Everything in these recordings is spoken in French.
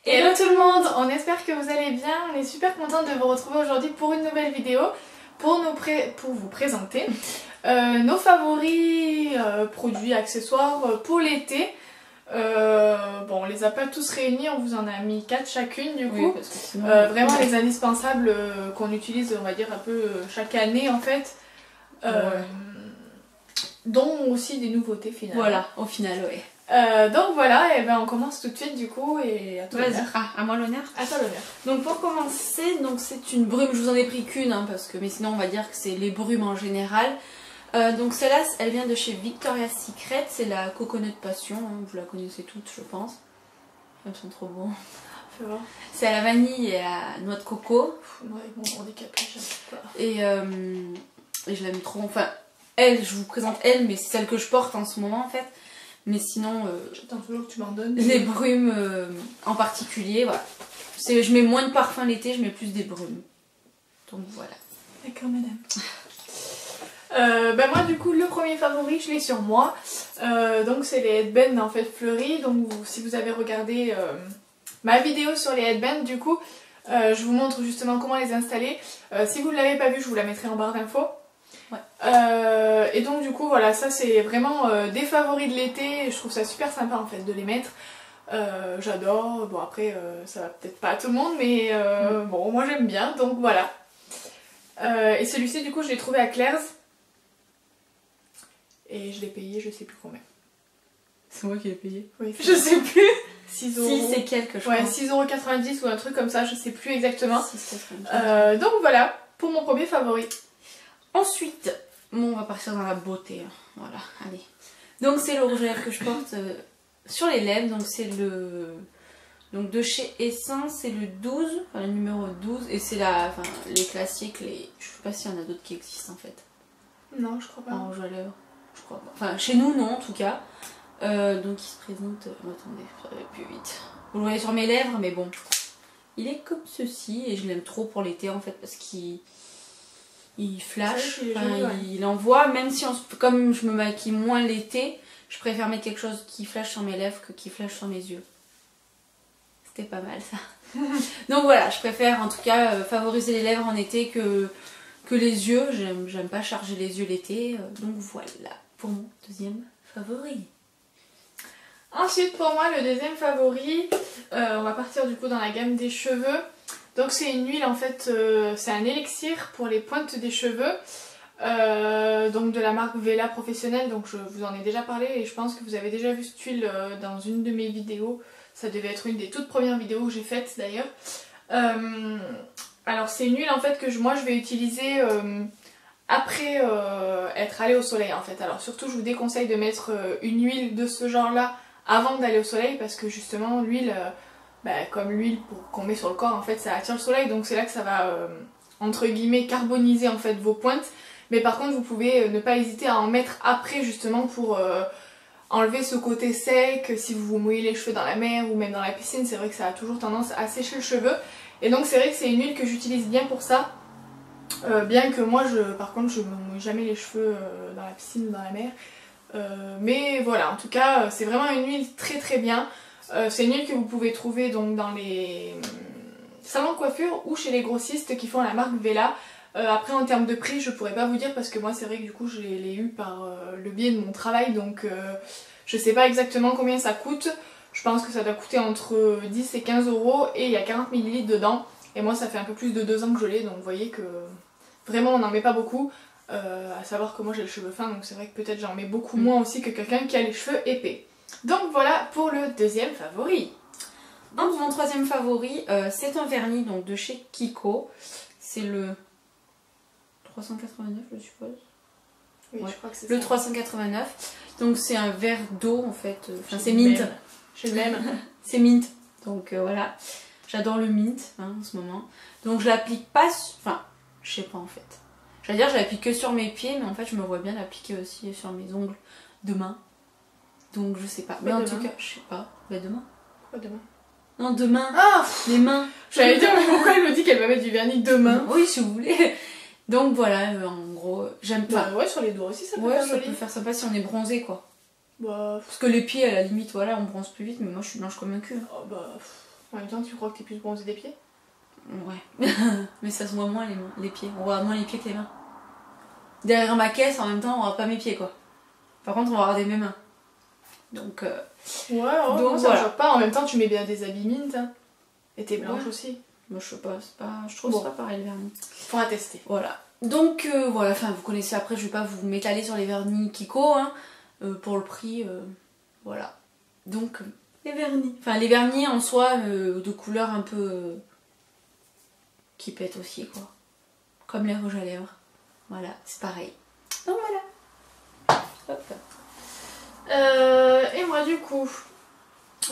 Hello tout le monde, on espère que vous allez bien, on est super contente de vous retrouver aujourd'hui pour une nouvelle vidéo pour vous présenter nos favoris produits, accessoires pour l'été. Bon, on les a pas tous réunis, on vous en a mis 4 chacune du coup. Oui, parce que sinon, vraiment les indispensables qu'on utilise, on va dire un peu chaque année en fait. Dont aussi des nouveautés finalement. Voilà, au final, ouais. Donc voilà, et ben on commence tout de suite du coup et à toi l'honneur. Ah, à moi l'honneur. À toi l'honneur. Donc pour commencer, donc c'est une brume, je vous en ai pris qu'une hein, parce que mais sinon on va dire que c'est les brumes en général. Donc celle-là, elle vient de chez Victoria's Secret, c'est la Coconut Passion, hein, vous la connaissez toutes je pense. Elles sont trop bons. Fais voir. C'est à la vanille et à noix de coco. Moi avec mon handicap, j'aime pas. Et je l'aime trop, enfin elle, je vous présente elle mais c'est celle que je porte en ce moment en fait. Mais sinon, j'attends toujours que tu m'en donnes. Les brumes en particulier, voilà. Je mets moins de parfum l'été, je mets plus des brumes. Donc voilà. D'accord madame. Ben moi du coup le premier favori je l'ai sur moi. Donc c'est les headbands en fait fleuris. Donc si vous avez regardé ma vidéo sur les headbands du coup, je vous montre justement comment les installer. Si vous ne l'avez pas vu, je vous la mettrai en barre d'infos. Ouais. Et donc du coup voilà, ça c'est vraiment des favoris de l'été, je trouve ça super sympa en fait de les mettre. J'adore, bon après ça va peut-être pas à tout le monde mais bon moi j'aime bien donc voilà. Et celui-ci du coup je l'ai trouvé à Claire's et je l'ai payé je sais plus combien. C'est moi qui l'ai payé. Oui, je sais plus. 6 euros. 6 et quelques je crois. Ouais, 6,90 € ou un truc comme ça, je sais plus exactement. 6,90 €. Donc voilà pour mon premier favori. Ensuite, bon, on va partir dans la beauté. Hein. Voilà, allez. Donc c'est le rouge à lèvres que je porte sur les lèvres. Donc c'est le... Donc de chez Essence, c'est le 12, enfin le numéro 12. Et c'est les classiques, les... Je sais pas s'il y en a d'autres qui existent en fait. Non, je crois pas. En rouge à lèvres, je crois pas. Enfin chez nous non en tout cas. Donc il se présente... attendez, ça va plus vite. Vous le voyez sur mes lèvres, mais bon. Il est comme ceci et je l'aime trop pour l'été en fait parce qu'il... Il flash, il envoie, même si comme je me maquille moins l'été, je préfère mettre quelque chose qui flash sur mes lèvres que qui flash sur mes yeux. C'était pas mal ça. Donc voilà, je préfère en tout cas favoriser les lèvres en été que les yeux. J'aime pas charger les yeux l'été. Donc voilà, pour mon deuxième favori. Ensuite pour moi le deuxième favori, on va partir du coup dans la gamme des cheveux. Donc c'est une huile en fait, c'est un élixir pour les pointes des cheveux, donc de la marque Vela Professionnelle, donc je vous en ai déjà parlé et je pense que vous avez déjà vu cette huile dans une de mes vidéos, ça devait être une des toutes premières vidéos que j'ai faites d'ailleurs. Alors c'est une huile en fait que moi je vais utiliser après être allée au soleil en fait, alors surtout je vous déconseille de mettre une huile de ce genre là avant d'aller au soleil parce que justement l'huile... comme l'huile qu'on met sur le corps en fait ça attire le soleil donc c'est là que ça va entre guillemets carboniser en fait vos pointes, mais par contre vous pouvez ne pas hésiter à en mettre après justement pour enlever ce côté sec. Si vous vous mouillez les cheveux dans la mer ou même dans la piscine, c'est vrai que ça a toujours tendance à sécher le cheveu et donc c'est vrai que c'est une huile que j'utilise bien pour ça, bien que moi par contre je me mouille jamais les cheveux dans la piscine ou dans la mer, mais voilà, en tout cas c'est vraiment une huile très très bien. C'est une huile que vous pouvez trouver donc dans les salons de coiffure ou chez les grossistes qui font la marque Vela. Après en termes de prix je pourrais pas vous dire parce que moi c'est vrai que du coup je l'ai eu par le biais de mon travail donc je sais pas exactement combien ça coûte. Je pense que ça doit coûter entre 10 et 15 € et il y a 40 ml dedans et moi ça fait un peu plus de 2 ans que je l'ai donc vous voyez que vraiment on n'en met pas beaucoup. À savoir que moi j'ai les cheveux fins donc c'est vrai que peut-être j'en mets beaucoup moins aussi que quelqu'un qui a les cheveux épais. Donc voilà pour le deuxième favori. Donc mon troisième favori, c'est un vernis donc, de chez Kiko. C'est le 389 je suppose. Oui, ouais. Je crois que c'est le ça. 389. Donc c'est un verre d'eau en fait. Enfin c'est mint. Je l'aime. C'est mint. Donc voilà. J'adore le mint hein, en ce moment. Donc je l'applique pas... Enfin, je sais pas en fait. J'allais dire je l'applique que sur mes pieds, mais en fait je me vois bien l'appliquer aussi sur mes ongles de main. Donc je sais pas. Mais en tout cas, je sais pas. Bah demain. Pourquoi demain? Non, demain. Ah, les mains. J'allais dire mais pourquoi elle me dit qu'elle va mettre du vernis demain? Oui, si vous voulez. Donc voilà, en gros, j'aime pas. Ouais, sur les doigts aussi ça peut ouais, faire ça joli. peut faire sympa si on est bronzé quoi. Bah... Parce que les pieds à la limite, voilà, on bronze plus vite, mais moi je suis blanche comme un cul. Oh bah... En même temps, tu crois que t'es plus bronzée des pieds? Ouais. Mais ça se voit moins les pieds. On voit moins les pieds que les mains. Derrière ma caisse, en même temps, on voit pas mes pieds quoi. Par contre, on va regarder mes mains. Donc, ouais, donc non, ça voilà. me choque pas. En même temps, tu mets bien des habits mint. Hein. Et t'es blanche Ouais. aussi. Moi, je sais pas, je trouve Bon. ça pareil le vernis. Faudra tester. Voilà. Donc voilà, enfin vous connaissez après, je vais pas vous m'étaler sur les vernis Kiko, hein. Pour le prix, voilà. Donc les vernis. Enfin les vernis en soi de couleur un peu qui pètent aussi quoi. Comme les rouges à lèvres. Voilà, c'est pareil. Donc voilà. Hop. Et moi du coup,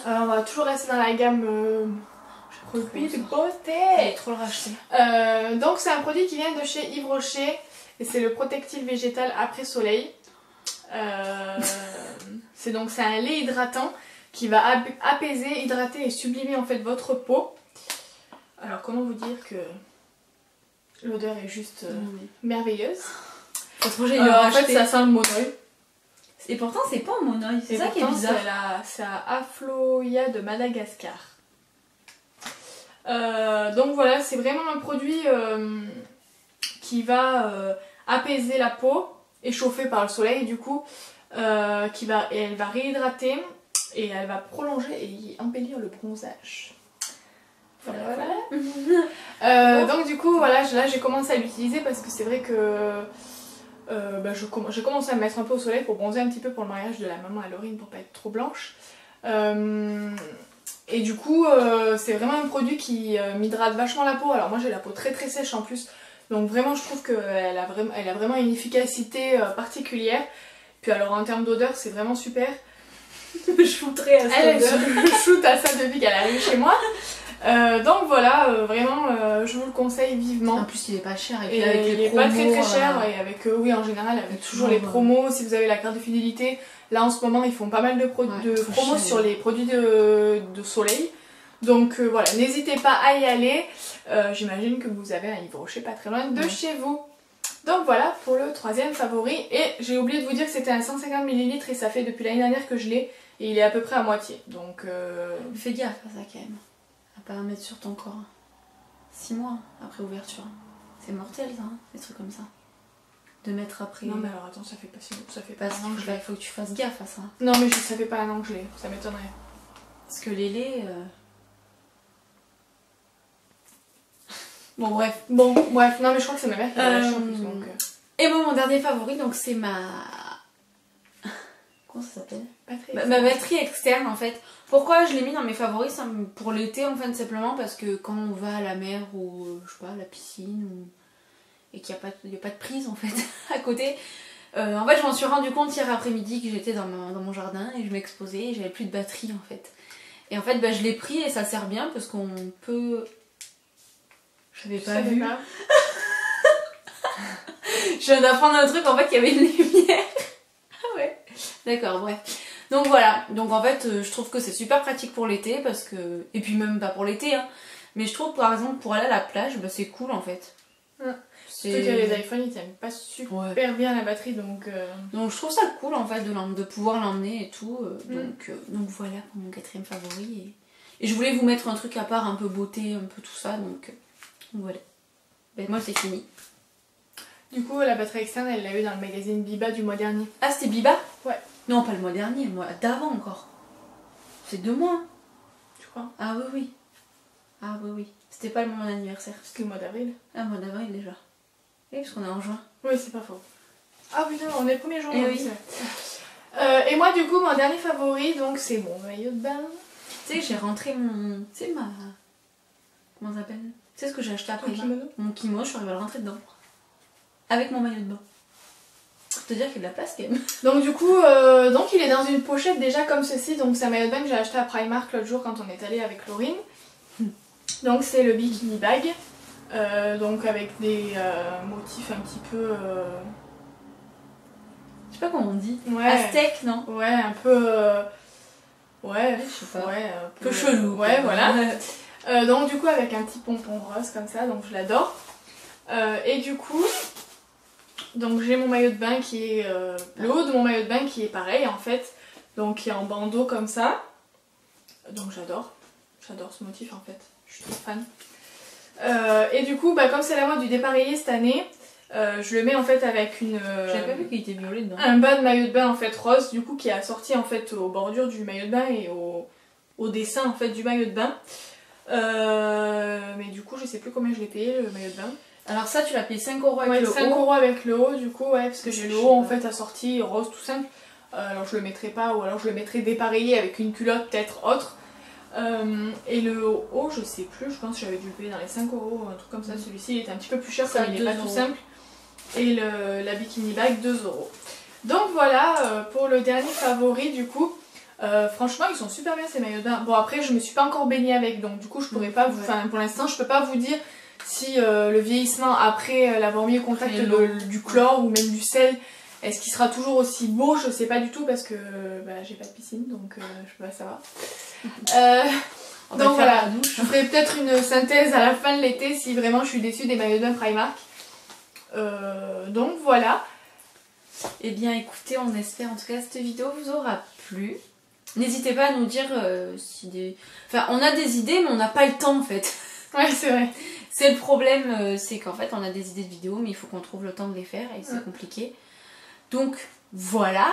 on va toujours rester dans la gamme produits de J'allais beauté. trop le racheter. Donc c'est un produit qui vient de chez Yves Rocher et c'est le protectil végétal après soleil. C'est un lait hydratant qui va apaiser, hydrater et sublimer en fait votre peau. Alors comment vous dire que l'odeur est juste merveilleuse. Faut trop j'aille le En racheter. fait ça sent le monoeil. Et pourtant c'est pas en monoeil, c'est Et ça qui est pourtant, bizarre. c'est à Afloia de Madagascar. Donc voilà, c'est vraiment un produit qui va apaiser la peau, échauffée par le soleil du coup, et elle va réhydrater et elle va prolonger et embellir le bronzage. Voilà. Donc du coup voilà, là j'ai commencé à l'utiliser parce que c'est vrai que j'ai commencé à me mettre un peu au soleil pour bronzer un petit peu pour le mariage de la maman à Laurine pour pas être trop blanche. Et du coup c'est vraiment un produit qui m'hydrate vachement la peau. Alors moi j'ai la peau très très sèche en plus, donc vraiment je trouve qu'elle a vraiment une efficacité particulière. Puis alors en termes d'odeur c'est vraiment super. Je shooterai à cette odeur. Je shoot à ça depuis qu'elle arrive chez moi. Donc voilà, vraiment je vous le conseille vivement. En plus il est pas cher et Et puis avec il les est pas très promos, cher et avec oui en général avec toujours toujours, les promos. Si vous avez la carte de fidélité, là en ce moment ils font pas mal de, Ouais, trop promos cher. sur les produits de soleil. Donc voilà, n'hésitez pas à y aller. J'imagine que vous avez un Yves Rocher pas très loin de Ouais. chez vous. Donc voilà pour le troisième favori. Et j'ai oublié de vous dire que c'était un 150 ml et ça fait depuis l'année dernière que je l'ai. Et il est à peu près à moitié. Donc Fais gaffe à ça quand même. À pas mettre sur ton corps. 6 mois après ouverture. C'est mortel ça, hein, des trucs comme ça. De mettre après. non mais alors attends, ça fait pas si ça fait pas Parce un an que je qu'il l'ai. faut que tu fasses gaffe à ça. Non mais ça fait pas un an que je l'ai, ça m'étonnerait. Parce que les laits. Bon bref. Bon, bref, non mais je crois que c'est ma mère qui l'a acheté en plus donc. Et bon, mon dernier favori, donc c'est ma. Comment ça s'appelle? Ma batterie externe en fait. Pourquoi je l'ai mis dans mes favoris? Pour l'été en fait, simplement parce que quand on va à la mer ou je sais pas, à la piscine et qu'il n'y a pas de prise en fait à côté. En fait, je m'en suis rendu compte hier après-midi que j'étais dans mon jardin et je m'exposais et j'avais plus de batterie en fait. Et en fait, je l'ai pris et ça sert bien parce qu'on peut. J'avais pas vu. Pas. Je viens d'apprendre un truc en fait, qu'il y avait une lumière. Ah ouais. D'accord, bref. Donc voilà. Donc en fait, je trouve que c'est super pratique pour l'été parce que. Et puis même pas pour l'été, hein. Mais je trouve par exemple pour aller à la plage, c'est cool en fait. Ouais. Surtout que les iPhones ils tiennent pas super bien la batterie donc. Donc je trouve ça cool en fait de pouvoir l'emmener et tout. Donc voilà pour mon quatrième favori. Et je voulais vous mettre un truc à part, un peu beauté, un peu tout ça. Donc voilà. Ben, moi c'est fini. Du coup, la batterie externe elle l'a eu dans le magazine Biba du mois dernier. Ah c'était Biba? Ouais. Non pas le mois dernier, le mois d'avant encore. C'est 2 mois. Hein. Tu crois? Ah oui. Ah oui. C'était pas mon anniversaire. C'était le mois d'avril. Ah mois d'avril déjà. Oui parce qu'on est en juin. Oui, c'est pas faux. Ah putain, on est le 1er janvier. Oui. Et moi, du coup, mon dernier favori, donc c'est mon maillot de bain. Tu sais, j'ai rentré mon. Tu sais, ma. Comment ça s'appelle? Tu sais ce que j'ai acheté après? Ton kimono? Mon kimono, je suis arrivée à le rentrer dedans. Avec mon maillot de bain. Pour te dire qu'il y a de la place quand même. Donc, du coup, il est dans une pochette déjà comme ceci. Donc, c'est un maillot de bain que j'ai acheté à Primark l'autre jour quand on est allé avec Laurine. Donc, c'est le bikini bag. Donc, avec des motifs un petit peu. Je sais pas comment on dit. Ouais. Aztèque, non? Ouais, un peu. Ouais, je sais pas. Ouais, Un peu chelou. Ouais, voilà. Donc du coup avec un petit pompon rose comme ça, donc je l'adore. Et du coup, donc j'ai mon maillot de bain qui est le haut de mon maillot de bain qui est pareil en fait, donc qui est en bandeau comme ça. Donc j'adore. J'adore ce motif en fait, je suis trop fan. Et du coup, comme c'est la mode du dépareillé cette année, je le mets en fait avec une... J'avais pas vu qu'il était violet dedans. Un bas de maillot de bain en fait rose, du coup qui est assorti en fait aux bordures du maillot de bain et au dessin en fait du maillot de bain. Mais du coup je sais plus combien je l'ai payé le maillot de bain. Alors ça tu l'as payé 5 € avec Ouais, le 5 haut. € avec le haut du coup, ouais, parce que j'ai le haut en fait assorti rose tout simple. Alors je le mettrai pas, ou alors je le mettrai dépareillé avec une culotte peut-être autre. Et le haut, je sais plus, je pense que j'avais dû le payer dans les 5 €, un truc comme ça. Celui-ci il était un petit peu plus cher, comme il est pas tout simple. Et la bikini bag 2 €. Donc voilà pour le dernier favori du coup. Franchement ils sont super bien ces maillots de bain. Bon après je me suis pas encore baignée avec, donc du coup je pourrais pas vous... Enfin pour l'instant je peux pas vous dire si le vieillissement après l'avoir mis au contact du chlore ou même du sel, est-ce qu'il sera toujours aussi beau, je sais pas du tout parce que j'ai pas de piscine donc je peux pas savoir. Donc voilà, je ferai peut-être une synthèse à la fin de l'été si vraiment je suis déçue des maillots de bain Primark. Donc voilà. Eh bien écoutez, on espère en tout cas que cette vidéo vous aura plu. N'hésitez pas à nous dire si des... Enfin on a des idées mais on n'a pas le temps en fait. Ouais c'est vrai. C'est le problème, c'est qu'en fait on a des idées de vidéos mais il faut qu'on trouve le temps de les faire et c'est compliqué. Donc voilà,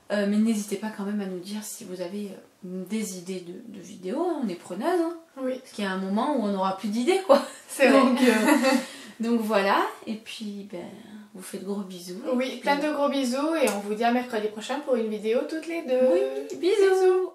mais n'hésitez pas quand même à nous dire si vous avez des idées de vidéos, on est preneuse. Hein. Oui. Parce qu'il y a un moment où on n'aura plus d'idées quoi. C'est vrai. Donc voilà, et puis vous faites de gros bisous. Oui, plein de gros bisous et on vous dit à mercredi prochain pour une vidéo toutes les deux. Oui, bisous.